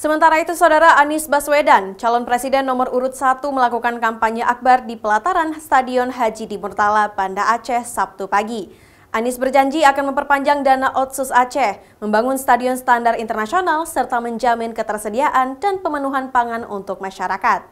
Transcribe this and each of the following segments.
Sementara itu, Saudara, Anies Baswedan, calon presiden nomor urut 1 melakukan kampanye akbar di pelataran Stadion Haji di Murtala, Banda Aceh, Sabtu pagi. Anies berjanji akan memperpanjang dana Otsus Aceh, membangun stadion standar internasional, serta menjamin ketersediaan dan pemenuhan pangan untuk masyarakat.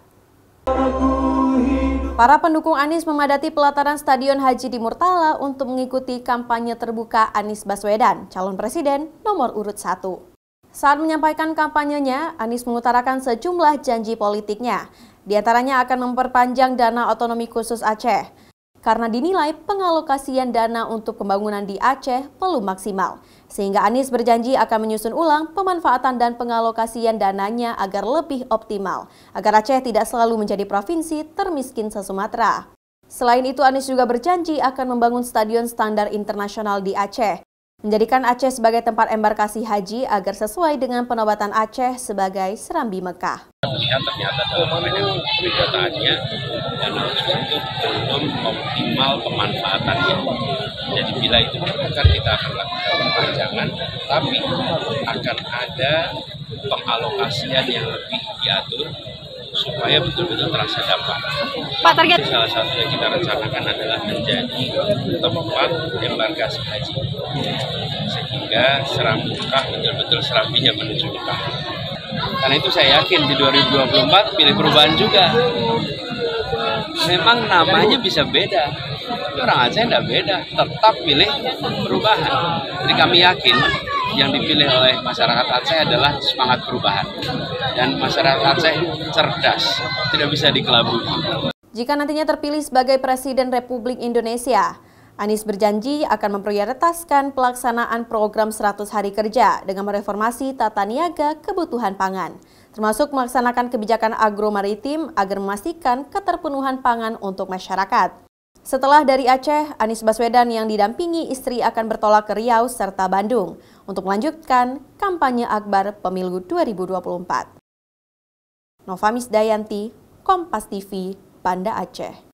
Para pendukung Anies memadati pelataran Stadion Haji di Murtala untuk mengikuti kampanye terbuka Anies Baswedan, calon presiden nomor urut 1. Saat menyampaikan kampanyenya, Anies mengutarakan sejumlah janji politiknya. Di antaranya akan memperpanjang dana otonomi khusus Aceh, karena dinilai pengalokasian dana untuk pembangunan di Aceh belum maksimal. Sehingga Anies berjanji akan menyusun ulang pemanfaatan dan pengalokasian dananya agar lebih optimal, agar Aceh tidak selalu menjadi provinsi termiskin se-Sumatera. Selain itu, Anies juga berjanji akan membangun stadion standar internasional di Aceh, menjadikan Aceh sebagai tempat embarkasi haji agar sesuai dengan penobatan Aceh sebagai Serambi Mekah. Ternyata dalam pendataannya dana itu belum optimal pemanfaatannya. Jadi bila itu diperlukan kita akan lakukan perpanjangan, tapi akan ada pengalokasian yang lebih diatur supaya betul-betul terasa dampak. Pak, target salah satu yang kita rencanakan adalah menjadi tempat embarkasi haji, sehingga Serambi Mekah betul-betul serambinya menuju Mekah. Karena itu saya yakin di 2024 pilih perubahan juga. Memang namanya bisa beda, orang Aceh tidak beda, tetap pilih perubahan. Jadi kami yakin yang dipilih oleh masyarakat Aceh adalah semangat perubahan. Dan masyarakat Aceh cerdas, tidak bisa dikelabui. Jika nantinya terpilih sebagai Presiden Republik Indonesia, Anies berjanji akan memprioritaskan pelaksanaan program 100 hari kerja dengan mereformasi tata niaga kebutuhan pangan, termasuk melaksanakan kebijakan agromaritim agar memastikan keterpenuhan pangan untuk masyarakat. Setelah dari Aceh, Anies Baswedan yang didampingi istri akan bertolak ke Riau serta Bandung untuk melanjutkan kampanye akbar pemilu 2024. Nova Misdayanti, Kompas TV, Banda Aceh.